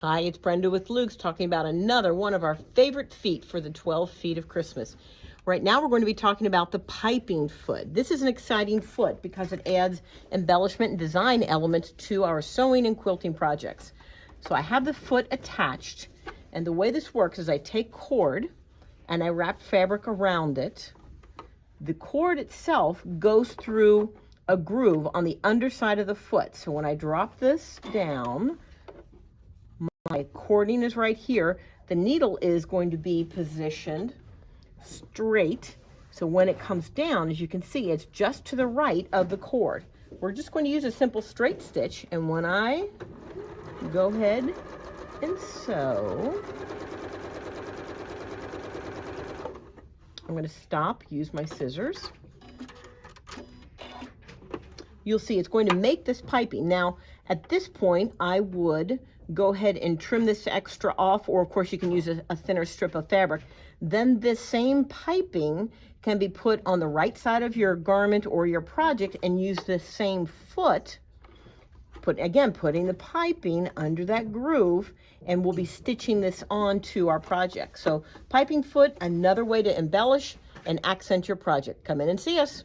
Hi, it's Brenda with Luke's talking about another one of our favorite feet for the 12 feet of Christmas. Right now we're going to be talking about the piping foot. This is an exciting foot because it adds embellishment and design elements to our sewing and quilting projects. So I have the foot attached, and the way this works is I take cord and I wrap fabric around it. The cord itself goes through a groove on the underside of the foot. So when I drop this down, my cording is right here. The needle is going to be positioned straight. So when it comes down, as you can see, it's just to the right of the cord. We're just going to use a simple straight stitch. And when I go ahead and sew, I'm going to stop, use my scissors. You'll see it's going to make this piping. Now, at this point, I would go ahead and trim this extra off, or of course you can use a thinner strip of fabric. Then this same piping can be put on the right side of your garment or your project and use this same foot, putting the piping under that groove, and we'll be stitching this onto our project. So piping foot, another way to embellish and accent your project. Come in and see us.